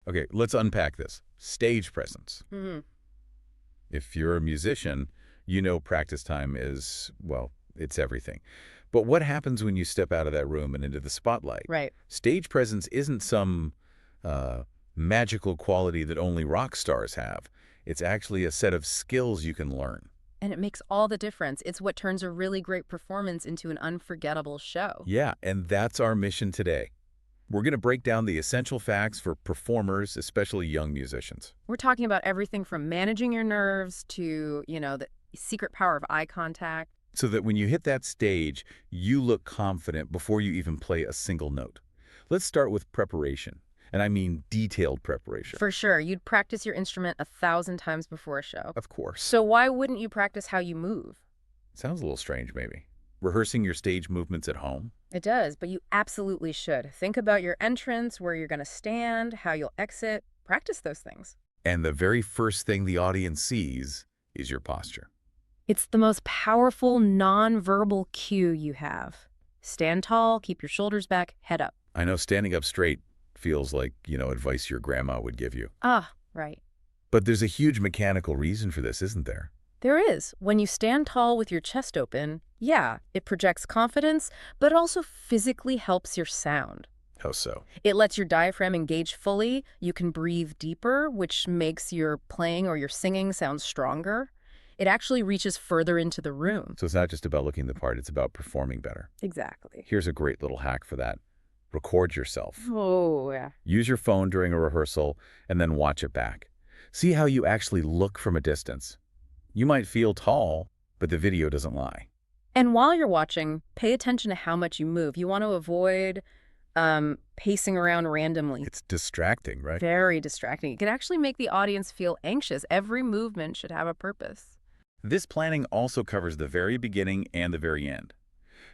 Okay, let's unpack this. Stage presence. Hmm. If you're a musician, you know practice time is, well, it's everything. But what happens when you step out of that room and into the spotlight? Right. Stage presence isn't some uh, magical quality that only rock stars have. It's actually a set of skills you can learn. And it makes all the difference. It's what turns a really great performance into an unforgettable show. Yeah, and that's our mission today. We're going to break down the essential facts for performers, especially young musicians. We're talking about everything from managing your nerves to, the secret power of eye contact. So that when you hit that stage, you look confident before you even play a single note. Let's start with preparation, and I mean detailed preparation. For sure, you'd practice your instrument 1,000 times before a show. Of course. So why wouldn't you practice how you move? Sounds a little strange, maybe. Rehearsing your stage movements at home? It does, but you absolutely should. Think about your entrance, where you're going to stand, how you'll exit. Practice those things. And the very first thing the audience sees is your posture. It's the most powerful nonverbal cue you have. Stand tall, keep your shoulders back, head up. I know standing up straight feels like, advice your grandma would give you. Ah, right. But there's a huge mechanical reason for this, isn't there? There is. When you stand tall with your chest open, yeah, it projects confidence, but it also physically helps your sound. How so? It lets your diaphragm engage fully. You can breathe deeper, which makes your playing or your singing sound stronger. It actually reaches further into the room. So it's not just about looking the part, it's about performing better. Exactly. Here's a great little hack for that. Record yourself. Oh, yeah. Use your phone during a rehearsal and then watch it back. See how you actually look from a distance. You might feel tall, but the video doesn't lie. And while you're watching, pay attention to how much you move. You want to avoid pacing around randomly. It's distracting, right? Very distracting. It can actually make the audience feel anxious. Every movement should have a purpose. This planning also covers the very beginning and the very end.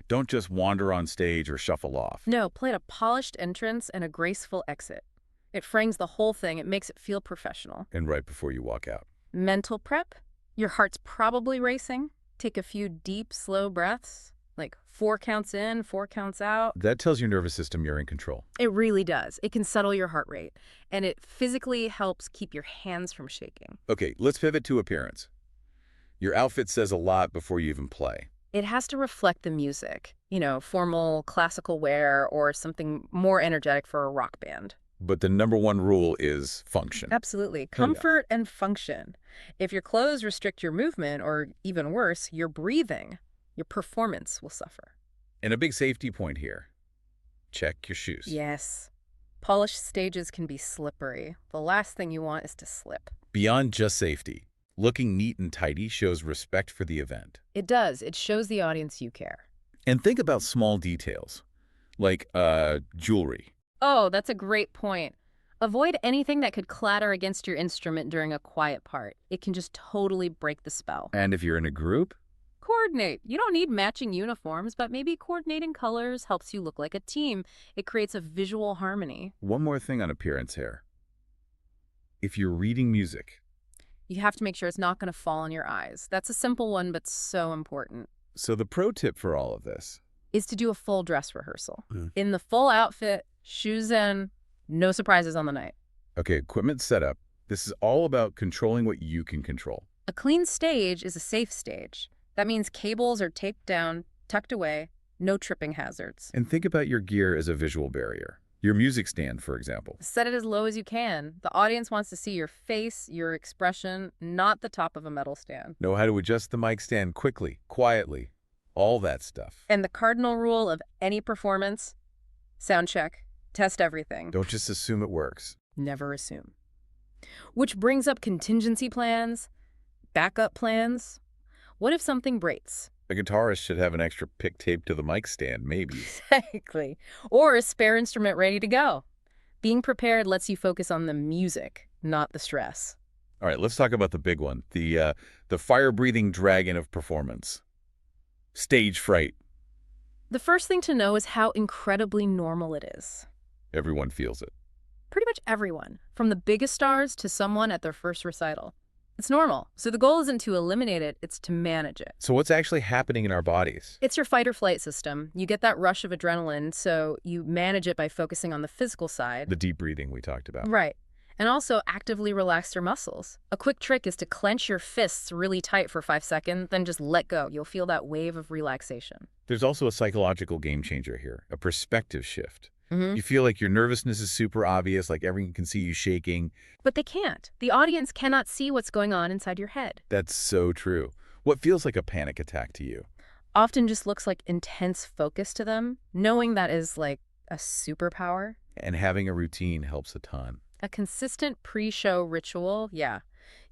Don't just wander on stage or shuffle off. No, plan a polished entrance and a graceful exit. It frames the whole thing. It makes it feel professional. And right before you walk out. Mental prep. Your heart's probably racing. Take a few deep, slow breaths, like 4 counts in, 4 counts out. That tells your nervous system you're in control. It really does. It can settle your heart rate, and it physically helps keep your hands from shaking. Okay, let's pivot to appearance. Your outfit says a lot before you even play. It has to reflect the music, formal classical wear or something more energetic for a rock band. But the number one rule is function. Absolutely. Oh, yeah. Comfort and function. If your clothes restrict your movement, or even worse, your breathing, your performance will suffer. And a big safety point here. Check your shoes. Yes. Polished stages can be slippery. The last thing you want is to slip. Beyond just safety, looking neat and tidy shows respect for the event. It does. It shows the audience you care. And think about small details, like jewelry. Oh, that's a great point. Avoid anything that could clatter against your instrument during a quiet part. It can just totally break the spell. And if you're in a group, Coordinate. You don't need matching uniforms, but maybe coordinating colors helps you look like a team. It creates a visual harmony. one more thing on appearance here. If you're reading music, You have to make sure it's not going to fall on your eyes. That's a simple one, but so important. so the pro tip for all of this, Is to do a full dress rehearsal. Mm. In the full outfit, shoes in, no surprises on the night. okay, equipment setup, this is all about controlling what you can control. A clean stage is a safe stage. That means cables are taped down, tucked away, no tripping hazards. And think about your gear as a visual barrier. Your music stand, for example. Set it as low as you can. The audience wants to see your face, your expression, not the top of a metal stand. Know how to adjust the mic stand quickly, quietly, all that stuff. And the cardinal rule of any performance, sound check, test everything. Don't just assume it works. Never assume. Which brings up contingency plans, backup plans. What if something breaks? A guitarist should have an extra pick taped to the mic stand, maybe. Exactly. Or a spare instrument ready to go. Being prepared lets you focus on the music, not the stress. All right, let's talk about the big one, the fire-breathing dragon of performance. Stage fright. The first thing to know is how incredibly normal it is. Everyone feels it. Pretty much everyone, from the biggest stars to someone at their first recital. It's normal. So the goal isn't to eliminate it, it's to manage it. So what's actually happening in our bodies? It's your fight or flight system. You get that rush of adrenaline, so you manage it by focusing on the physical side. The deep breathing we talked about. Right. And also actively relax your muscles. A quick trick is to clench your fists really tight for 5 seconds, then just let go. You'll feel that wave of relaxation. There's also a psychological game changer here, a perspective shift. Hmm. You feel like your nervousness is super obvious, like everyone can see you shaking. But they can't. The audience cannot see what's going on inside your head. That's so true. What feels like a panic attack to you? Often just looks like intense focus to them. Knowing that is like a superpower. And having a routine helps a ton. A consistent pre-show ritual, yeah,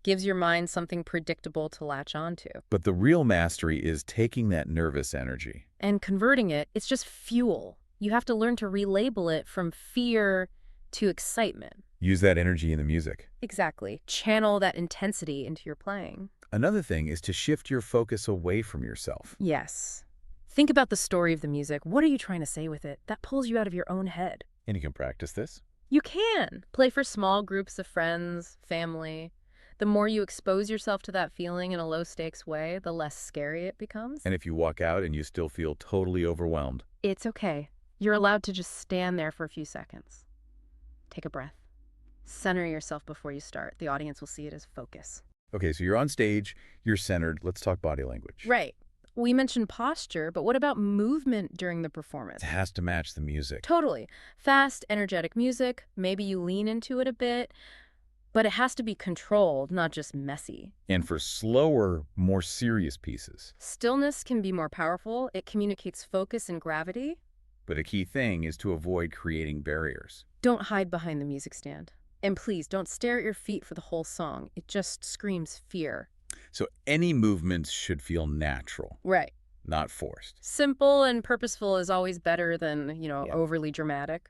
gives your mind something predictable to latch onto. But the real mastery is taking that nervous energy. And converting it, it's just fuel. You have to learn to relabel it from fear to excitement. Use that energy in the music. Exactly. Channel that intensity into your playing. Another thing is to shift your focus away from yourself. Yes. Think about the story of the music. What are you trying to say with it? That pulls you out of your own head. And you can practice this. You can. Play for small groups of friends, family. The more you expose yourself to that feeling in a low-stakes way, the less scary it becomes. And if you walk out and you still feel totally overwhelmed, It's okay. You're allowed to just stand there for a few seconds. Take a breath. Center yourself before you start. The audience will see it as focus. okay, so you're on stage, you're centered. Let's talk body language. Right. We mentioned posture, but what about movement during the performance? It has to match the music. Totally. Fast, energetic music. Maybe you lean into it a bit, but it has to be controlled, not just messy. And for slower, more serious pieces. Stillness can be more powerful. It communicates focus and gravity. But a key thing is to avoid creating barriers. Don't hide behind the music stand. And please, don't stare at your feet for the whole song. It just screams fear. So any movements should feel natural, Right. not forced. Simple and purposeful is always better than, Yeah. overly dramatic.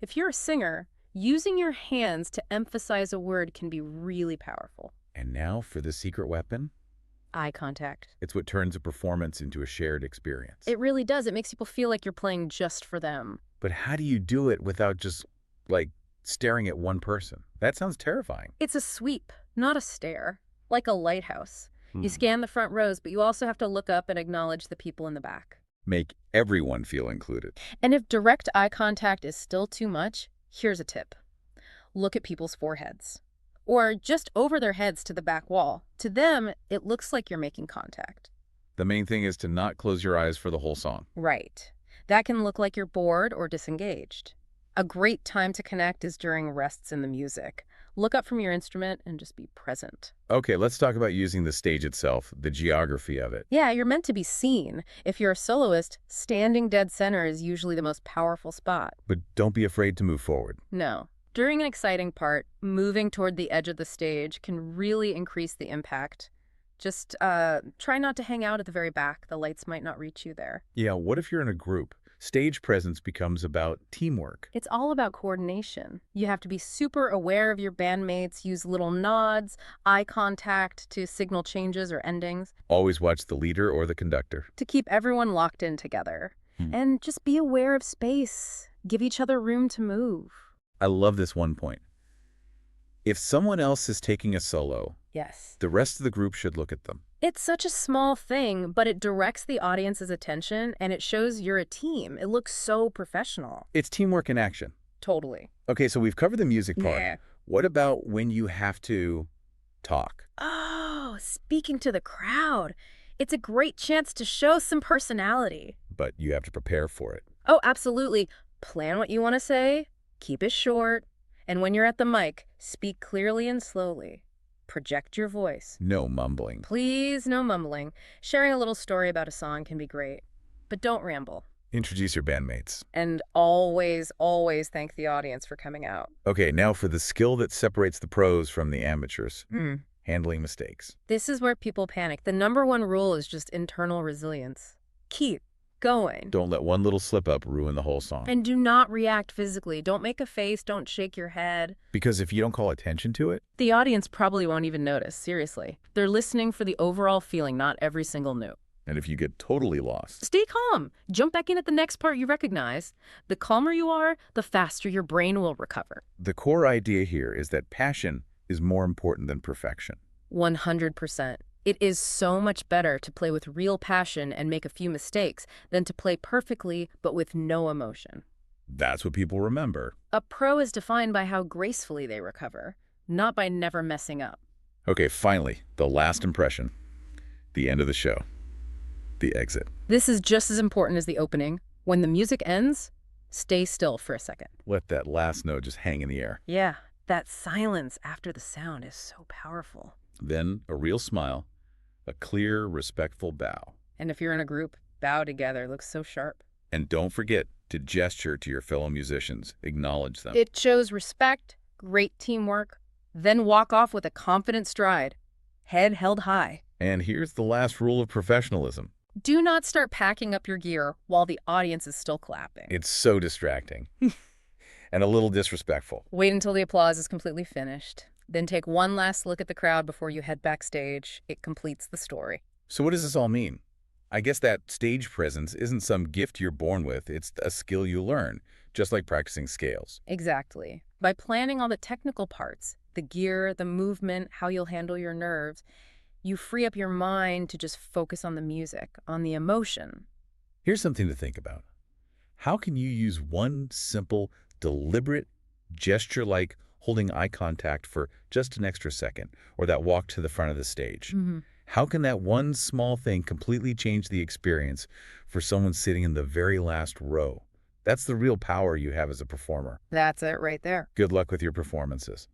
If you're a singer, using your hands to emphasize a word can be really powerful. And now for the secret weapon. Eye contact. It's what turns a performance into a shared experience. It really does. It makes people feel like you're playing just for them. But how do you do it without just, like, staring at one person? That sounds terrifying. It's a sweep, not a stare. Like a lighthouse. Hmm. You scan the front rows, but you also have to look up and acknowledge the people in the back. Make everyone feel included. And if direct eye contact is still too much, here's a tip. Look at people's foreheads. Or just over their heads to the back wall. To them, it looks like you're making contact. The main thing is to not close your eyes for the whole song. Right. That can look like you're bored or disengaged. A great time to connect is during rests in the music. Look up from your instrument and just be present. Okay, let's talk about using the stage itself, the geography of it. Yeah, you're meant to be seen. If you're a soloist, standing dead center is usually the most powerful spot. But don't be afraid to move forward. No. During an exciting part, moving toward the edge of the stage can really increase the impact. Just try not to hang out at the very back. The lights might not reach you there. Yeah, what if you're in a group? Stage presence becomes about teamwork. It's all about coordination. You have to be super aware of your bandmates, use little nods, eye contact to signal changes or endings, Always watch the leader or the conductor. to keep everyone locked in together. And just be aware of space. Give each other room to move. I love this one point. If someone else is taking a solo, Yes. the rest of the group should look at them. It's such a small thing, but it directs the audience's attention and it shows you're a team. It looks so professional. It's teamwork in action. Totally. Okay, so we've covered the music part. Yeah. What about when you have to talk? Oh, speaking to the crowd. It's a great chance to show some personality. But you have to prepare for it. Oh, absolutely. Plan what you want to say, keep it short, and when you're at the mic, speak clearly and slowly. Project your voice. No mumbling. Please, no mumbling. Sharing a little story about a song can be great, but don't ramble. Introduce your bandmates. And always, always thank the audience for coming out. Okay, now for the skill that separates the pros from the amateurs. Handling mistakes. This is where people panic. The number one rule is just internal resilience. Keep going. Don't let one little slip up ruin the whole song. And do not react physically. Don't make a face. Don't shake your head. Because if you don't call attention to it, The audience probably won't even notice, seriously. They're listening for the overall feeling, not every single note. and if you get totally lost, Stay calm. Jump back in at the next part you recognize. The calmer you are, the faster your brain will recover. the core idea here is that passion is more important than perfection. 100%. It is so much better to play with real passion and make a few mistakes than to play perfectly but with no emotion. That's what people remember. A pro is defined by how gracefully they recover, not by never messing up. Okay, finally, the last impression. The end of the show. The exit. This is just as important as the opening. When the music ends, stay still for a second. Let that last note just hang in the air. Yeah, that silence after the sound is so powerful. Then a real smile, a clear, respectful bow. And if you're in a group, bow together looks so sharp. And don't forget to gesture to your fellow musicians. Acknowledge them. It shows respect, great teamwork, then walk off with a confident stride, head held high. And here's the last rule of professionalism. Do not start packing up your gear while the audience is still clapping. It's so distracting. And a little disrespectful. Wait until the applause is completely finished. Then take one last look at the crowd before you head backstage. It completes the story. So what does this all mean? I guess that stage presence isn't some gift you're born with. It's a skill you learn, just like practicing scales. Exactly. By planning all the technical parts, the gear, the movement, how you'll handle your nerves, you free up your mind to just focus on the music, on the emotion. Here's something to think about. How can you use one simple, deliberate gesture like holding eye contact for just an extra second, or that walk to the front of the stage? How can that one small thing completely change the experience for someone sitting in the very last row? That's the real power you have as a performer. That's it right there. Good luck with your performances.